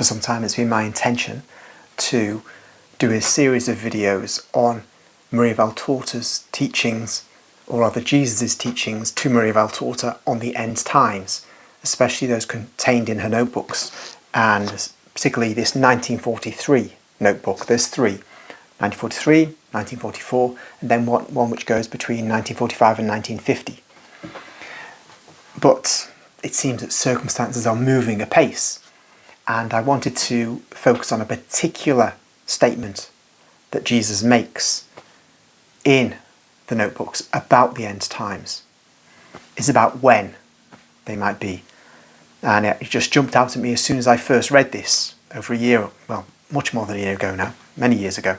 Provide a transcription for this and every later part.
for some time it's been my intention to do a series of videos on Maria Valtorta's teachings, or rather Jesus' teachings to Maria Valtorta on the end times, especially those contained in her notebooks, and particularly this 1943 notebook. There's three: 1943, 1944, and then one which goes between 1945 and 1950. But it seems that circumstances are moving apace, and I wanted to focus on a particular statement that Jesus makes in the notebooks about the end times. It's about when they might be. And it just jumped out at me as soon as I first read this over a year, well, much more than a year ago now, many years ago.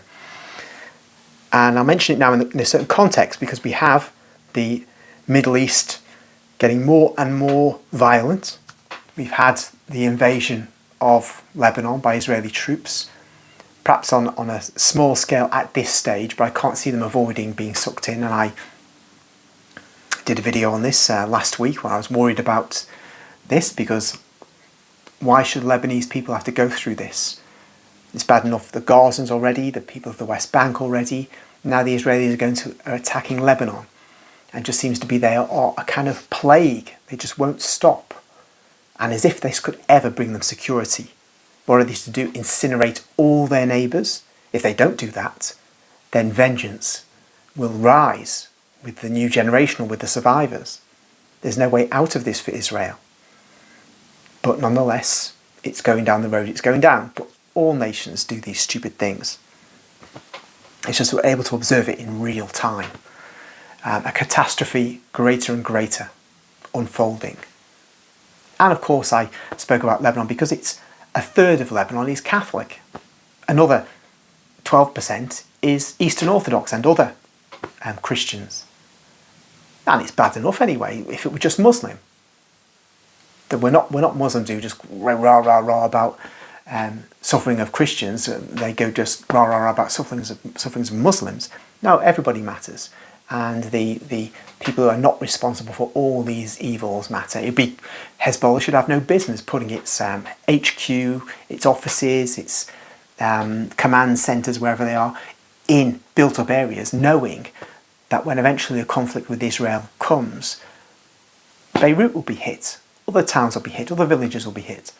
And I'll mention it now in a certain context, because we have the Middle East getting more and more violent. We've had the invasion of Lebanon by Israeli troops, perhaps on a small scale at this stage, but I can't see them avoiding being sucked in. And I did a video on this last week when I was worried about this, because why should Lebanese people have to go through this? It's bad enough the Gazans already, the people of the West Bank already. Now the Israelis are attacking Lebanon. And it just seems to be they are a kind of plague. They just won't stop. And as if this could ever bring them security. What are they to do? Incinerate all their neighbours? If they don't do that, then vengeance will rise with the new generation or with the survivors. There's no way out of this for Israel. But nonetheless, it's going down the road it's going down. But all nations do these stupid things. It's just we're able to observe it in real time. A catastrophe greater and greater unfolding. And of course I spoke about Lebanon because it's a third of Lebanon is Catholic. Another 12% is Eastern Orthodox and other Christians. And it's bad enough anyway if it were just Muslim. That we're not Muslims who just rah rah rah about suffering of Christians. They go just rah rah rah about sufferings of Muslims. No, everybody matters. And the people who are not responsible for all these evils matter. It'd be Hezbollah should have no business putting its HQ, its offices, its command centres, wherever they are, in built-up areas, knowing that when eventually a conflict with Israel comes, Beirut will be hit, other towns will be hit, other villages will be hit.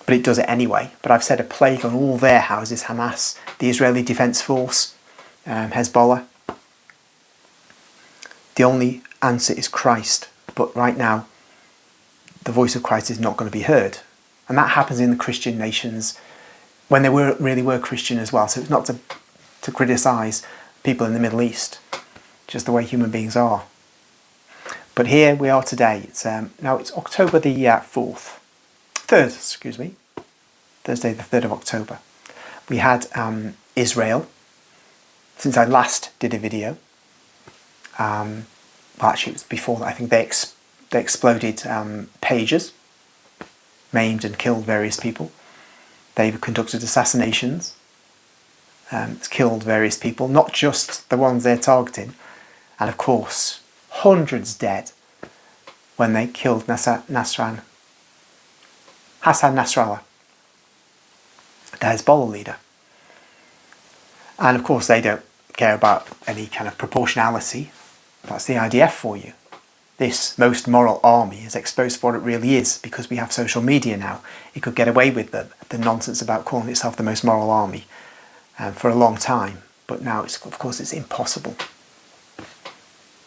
But it does it anyway. But I've said a plague on all their houses: Hamas, the Israeli Defence Force, Hezbollah. The only answer is Christ, but right now the voice of Christ is not going to be heard. And that happens in the Christian nations when they really were Christian as well. So it's not to criticise people in the Middle East, just the way human beings are. But here we are today. It's now it's October the 3rd, Thursday the 3rd of October. We had Israel, since I last did a video. Well, actually it was before that. I think they exploded pages, maimed and killed various people. They've conducted assassinations, killed various people, not just the ones they're targeting. And of course, hundreds dead when they killed Hassan Nasrallah, the Hezbollah leader. And of course they don't care about any kind of proportionality. That's the IDF for you. This most moral army is exposed for what it really is, because we have social media now. It could get away with the nonsense about calling itself the most moral army for a long time, but now of course it's impossible.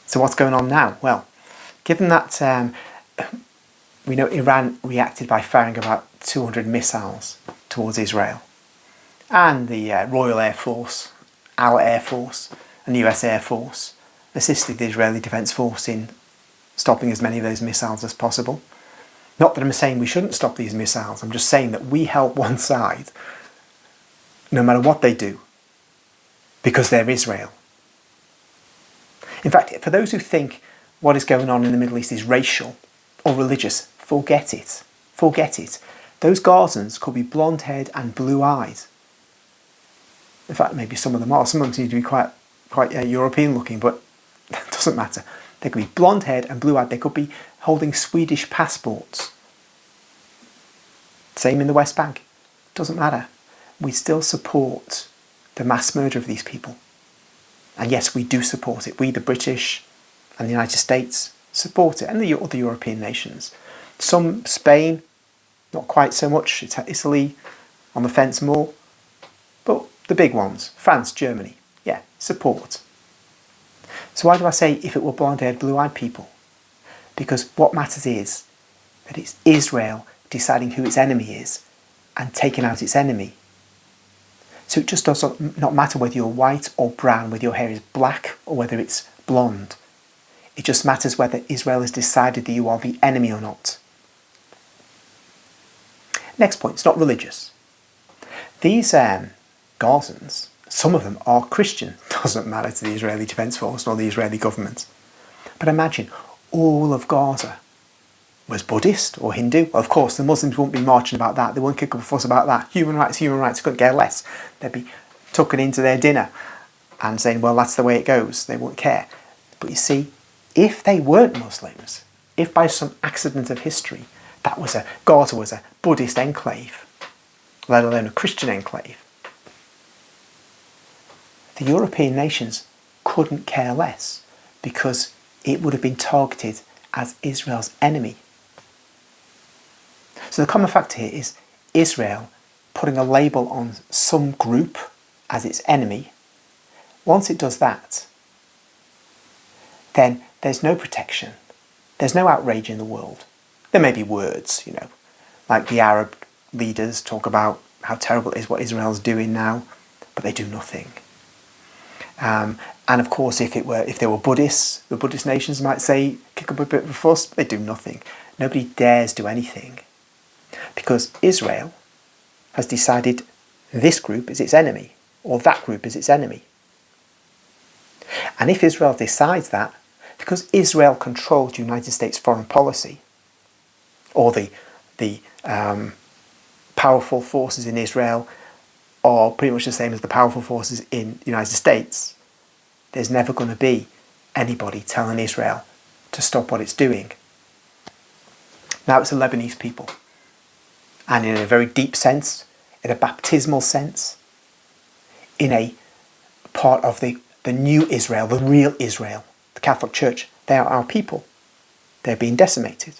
So what's going on now? Well, given that we know Iran reacted by firing about 200 missiles towards Israel, and the Royal Air Force, our Air Force, and the US Air Force assisted the Israeli Defence Force in stopping as many of those missiles as possible. Not that I'm saying we shouldn't stop these missiles, I'm just saying that we help one side no matter what they do, because they're Israel. In fact, for those who think what is going on in the Middle East is racial or religious, forget it. Forget it. Those Gazans could be blonde-haired and blue-eyed. In fact, maybe some of them are. Some of them seem to be quite European-looking, but it doesn't matter. They could be blonde-haired and blue-eyed. They could be holding Swedish passports. Same in the West Bank. Doesn't matter. We still support the mass murder of these people. And yes, we do support it. We, the British and the United States, support it, and the other European nations. Some, Spain, not quite so much. It's Italy on the fence more. But the big ones, France, Germany, yeah, support. So why do I say if it were blonde-haired, blue-eyed people? Because what matters is that it's Israel deciding who its enemy is and taking out its enemy. So it just does not matter whether you're white or brown, whether your hair is black or whether it's blonde. It just matters whether Israel has decided that you are the enemy or not. Next point, it's not religious. These Gazans, some of them are Christian. Doesn't matter to the Israeli Defence Force nor the Israeli government. But imagine all of Gaza was Buddhist or Hindu. Well, of course, the Muslims won't be marching about that. They won't kick up a fuss about that. Human rights, couldn't care less. They'd be tucking into their dinner and saying, well, that's the way it goes. They won't care. But you see, if they weren't Muslims, if by some accident of history, Gaza was a Buddhist enclave, let alone a Christian enclave, the European nations couldn't care less because it would have been targeted as Israel's enemy. So the common factor here is Israel putting a label on some group as its enemy. Once it does that, then there's no protection. There's no outrage in the world. There may be words, like the Arab leaders talk about how terrible it is what Israel's doing now, but they do nothing. And of course, if they were Buddhists, the Buddhist nations might say, kick up a bit of a fuss, but they do nothing. Nobody dares do anything. Because Israel has decided this group is its enemy, or that group is its enemy. And if Israel decides that, because Israel controls the United States foreign policy, or the powerful forces in Israel are pretty much the same as the powerful forces in the United States, there's never going to be anybody telling Israel to stop what it's doing. Now it's the Lebanese people. And in a very deep sense, in a baptismal sense, in a part of the new Israel, the real Israel, the Catholic Church, they are our people. They're being decimated.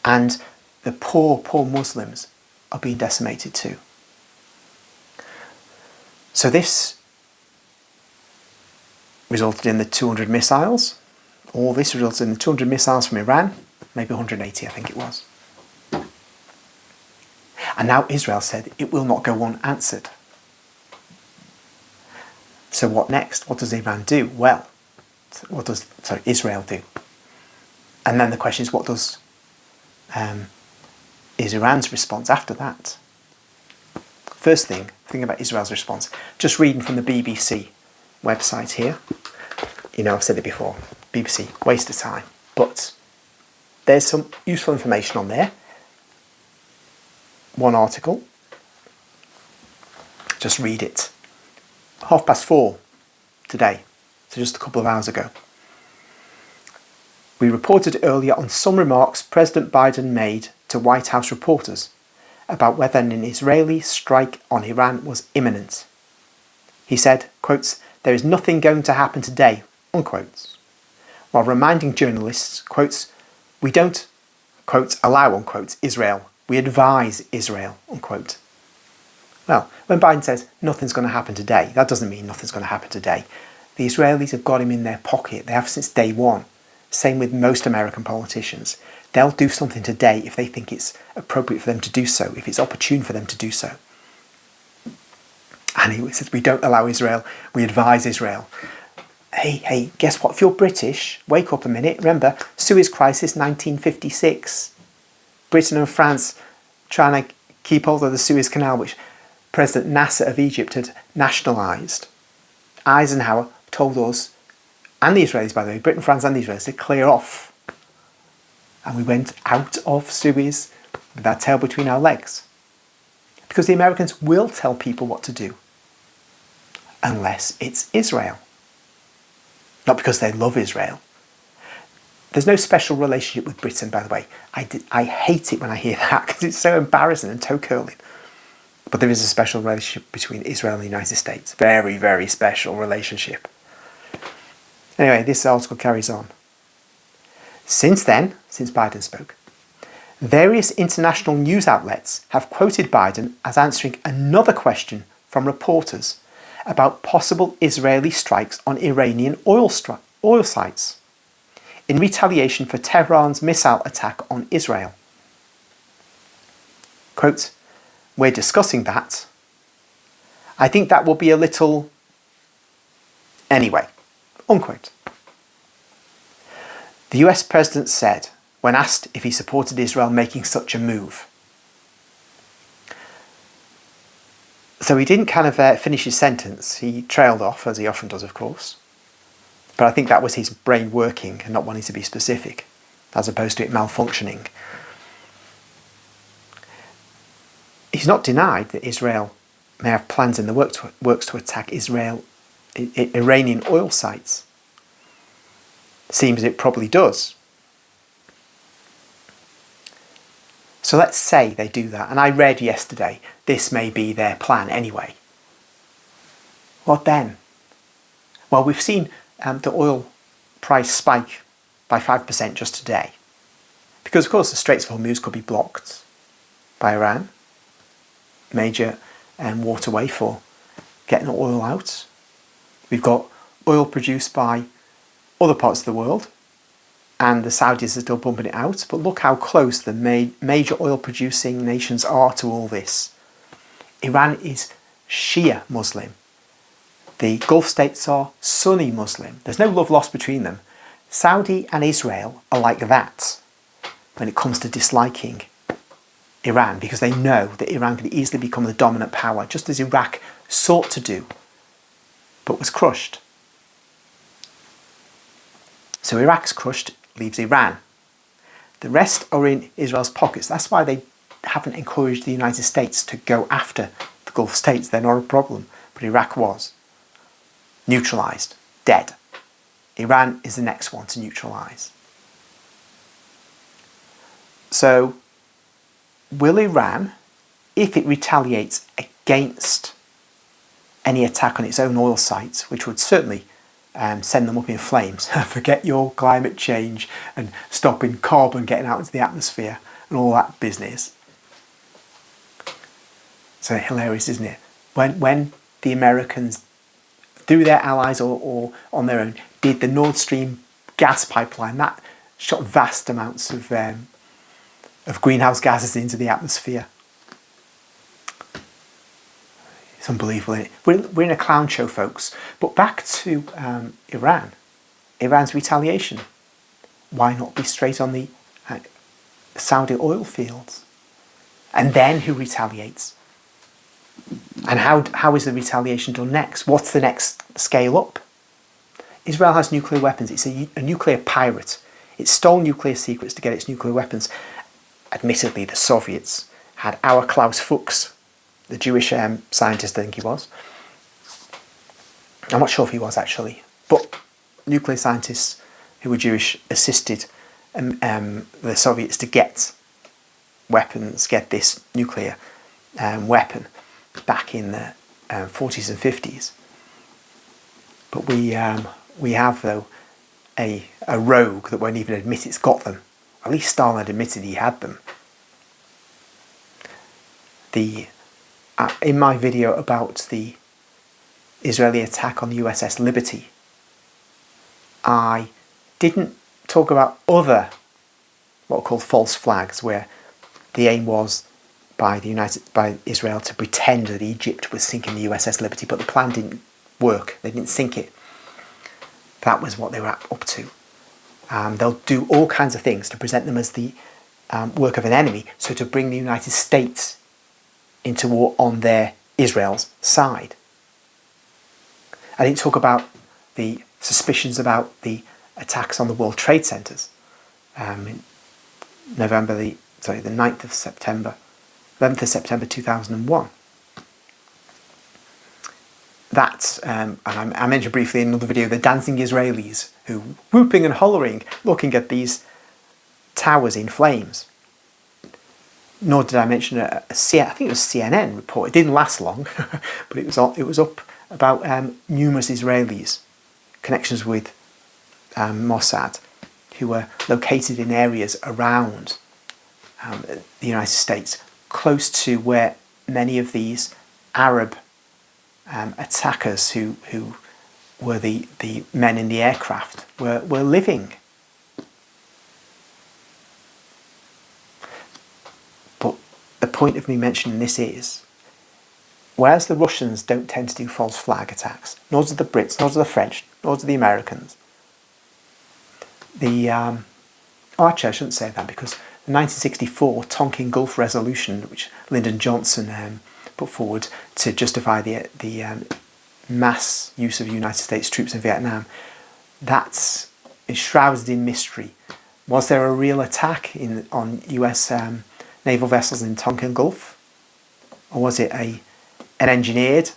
And the poor Muslims are being decimated too. So this resulted in the 200 missiles. All this resulted in the 200 missiles from Iran, maybe 180 I think it was. And now Israel said it will not go unanswered. So what next? What does Iran do? Well, what does Israel do? And then the question is, what does is Iran's response after that? First thing about Israel's response, just reading from the BBC website here. I've said it before, BBC, waste of time. But there's some useful information on there. One article, just read it. 4:30 today, so just a couple of hours ago. We reported earlier on some remarks President Biden made to White House reporters about whether an Israeli strike on Iran was imminent. He said, quotes, "There is nothing going to happen today," unquote, while reminding journalists, quotes, "We don't," quote, "allow," unquote, "Israel. We advise Israel," unquote. Well, when Biden says nothing's going to happen today, that doesn't mean nothing's going to happen today. The Israelis have got him in their pocket. They have since day one. Same with most American politicians. They'll do something today if they think it's appropriate for them to do so, if it's opportune for them to do so. And he says, we don't allow Israel, we advise Israel. Hey, guess what? If you're British, wake up a minute. Remember, Suez Crisis 1956. Britain and France trying to keep hold of the Suez Canal, which President Nasser of Egypt had nationalised. Eisenhower told us, and the Israelis by the way, Britain, France and the Israelis, to clear off. And we went out of Suez with our tail between our legs. Because the Americans will tell people what to do. Unless it's Israel. Not because they love Israel. There's no special relationship with Britain, by the way. I hate it when I hear that because it's so embarrassing and toe-curling. But there is a special relationship between Israel and the United States. Very, very special relationship. Anyway, this article carries on. Since then, since Biden spoke, various international news outlets have quoted Biden as answering another question from reporters about possible Israeli strikes on Iranian oil sites in retaliation for Tehran's missile attack on Israel. Quote, "We're discussing that. I think that will be a little anyway," unquote. The US president said when asked if he supported Israel making such a move. So he didn't kind of finish his sentence. He trailed off, as he often does, of course. But I think that was his brain working and not wanting to be specific, as opposed to it malfunctioning. He's not denied that Israel may have plans in the works to attack Iranian oil sites. Seems it probably does. So let's say they do that, and I read yesterday this may be their plan anyway. What then? Well, we've seen the oil price spike by 5% just today. Because, of course, the Straits of Hormuz could be blocked by Iran. Major waterway for getting oil out. We've got oil produced by other parts of the world, and the Saudis are still pumping it out. But look how close the major oil producing nations are to all this. Iran is Shia Muslim. The Gulf states are Sunni Muslim. There's no love lost between them. Saudi and Israel are like that when it comes to disliking Iran, because they know that Iran can easily become the dominant power, just as Iraq sought to do, but was crushed. So Iraq's crushed, leaves Iran. The rest are in Israel's pockets. That's why they haven't encouraged the United States to go after the Gulf states. They're not a problem, but Iraq was. Neutralised, dead. Iran is the next one to neutralise. So, will Iran, if it retaliates against any attack on its own oil sites, which would certainly send them up in flames, forget your climate change and stopping carbon getting out into the atmosphere and all that business. So hilarious, isn't it? When the Americans, through their allies or on their own, did the Nord Stream gas pipeline, that shot vast amounts of greenhouse gases into the atmosphere. It's unbelievable, isn't it? We're in a clown show, folks. But back to Iran. Iran's retaliation. Why not be straight on the Saudi oil fields? And then who retaliates? And how is the retaliation done next? What's the next scale up? Israel has nuclear weapons. It's a nuclear pirate. It stole nuclear secrets to get its nuclear weapons. Admittedly, the Soviets had our Klaus Fuchs, the Jewish scientist, I think he was. I'm not sure if he was actually, but nuclear scientists who were Jewish assisted the Soviets to get weapons, get this nuclear weapon back in the 40s and 50s. But we have, though, a rogue that won't even admit it's got them. At least Stalin had admitted he had them. In my video about the Israeli attack on the USS Liberty, I didn't talk about other what are called false flags, where the aim was by Israel to pretend that Egypt was sinking the USS Liberty, but the plan didn't work. They didn't sink it. That was what they were up to. They'll do all kinds of things to present them as the work of an enemy, so to bring the United States into war on Israel's side. I didn't talk about the suspicions about the attacks on the World Trade Centers in the 9th of September, 11th of September 2001. That, and I mentioned briefly in another video, the dancing Israelis who whooping and hollering looking at these towers in flames. nor did I mention I think it was CNN report. It didn't last long, but it was up about numerous Israelis, connections with Mossad, who were located in areas around the United States, close to where many of these Arab attackers who were the men in the aircraft were living. But the point of me mentioning this is, whereas the Russians don't tend to do false flag attacks, nor do the Brits, nor do the French, nor do the Americans, actually I shouldn't say that, because the 1964 Tonkin Gulf Resolution, which Lyndon Johnson put forward to justify the mass use of United States troops in Vietnam, that's enshrouded in mystery. Was there a real attack on US naval vessels in Tonkin Gulf, or was it an engineered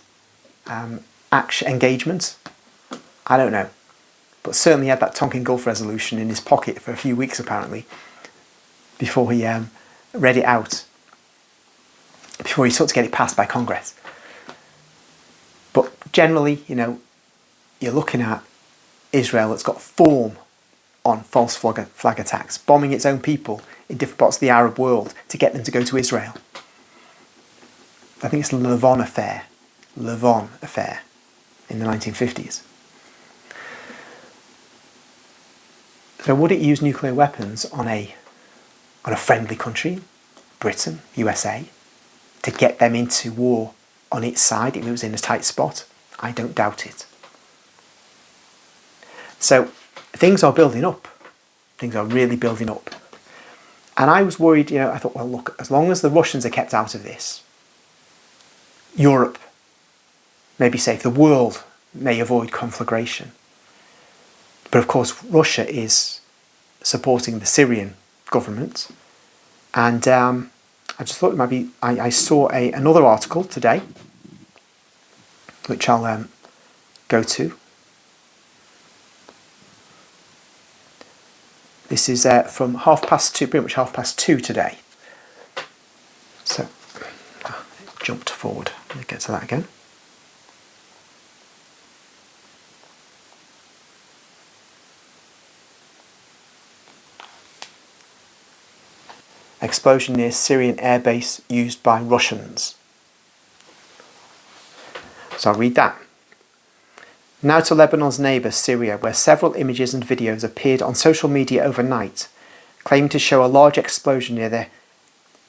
engagement? I don't know, but certainly he had that Tonkin Gulf Resolution in his pocket for a few weeks apparently, before he read it out, before he sought to get it passed by Congress. But generally, you're looking at Israel that's got form on false flag attacks, bombing its own people in different parts of the Arab world to get them to go to Israel. I think it's the Levon affair in the 1950s. So would it use nuclear weapons on a friendly country, Britain, USA, to get them into war on its side if it was in a tight spot? I don't doubt it. So things are building up. Things are really building up. And I was worried, I thought, well, look, as long as the Russians are kept out of this, Europe may be safe, the world may avoid conflagration. But of course, Russia is supporting the Syrian government. And I just thought it might be, I saw another article today, which I'll go to. This is from 2:30, pretty much 2:30 today. So, it jumped forward. Let me get to that again. Explosion near Syrian airbase used by Russians. So I'll read that. Now to Lebanon's neighbour, Syria, where several images and videos appeared on social media overnight, claiming to show a large explosion near the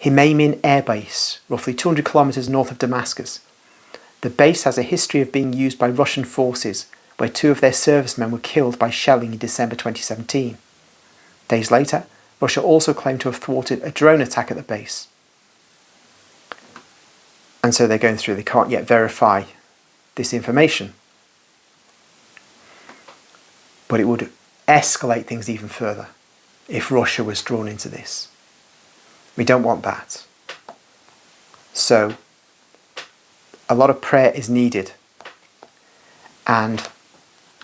Himeimin airbase, roughly 200 kilometres north of Damascus. The base has a history of being used by Russian forces, where 2 of their servicemen were killed by shelling in December 2017. Days later, Russia also claimed to have thwarted a drone attack at the base. And so they're going through, they can't yet verify this information. But it would escalate things even further if Russia was drawn into this. We don't want that. So, a lot of prayer is needed. And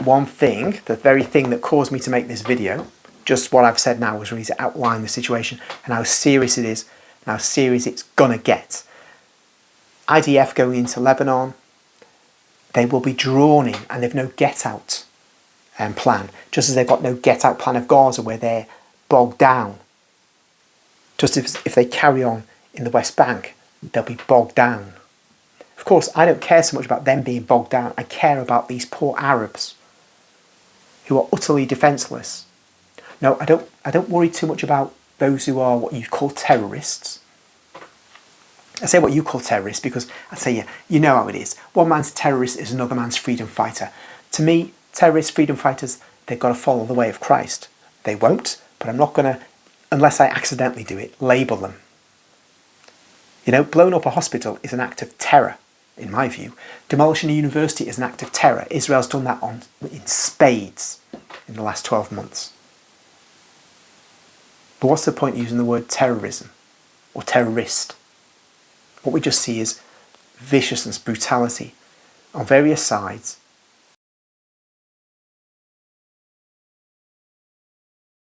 one thing, the very thing that caused me to make this video, just what I've said now, was really to outline the situation and how serious it is and how serious it's gonna get. IDF going into Lebanon, they will be drawn in, and they've no get-out plan, just as they've got no get-out plan of Gaza, where they're bogged down. Just if they carry on in the West Bank, they'll be bogged down. Of course, I don't care so much about them being bogged down. I care about these poor Arabs who are utterly defenceless. No, I don't worry too much about those who are what you call terrorists. I say what you call terrorists because I say, you know how it is. One man's terrorist is another man's freedom fighter. To me, terrorists, freedom fighters, they've got to follow the way of Christ. They won't, but I'm not going to, unless I accidentally do it, label them. Blowing up a hospital is an act of terror, in my view. Demolishing a university is an act of terror. Israel's done that in spades in the last 12 months. But what's the point of using the word terrorism or terrorist? What we just see is viciousness, brutality on various sides,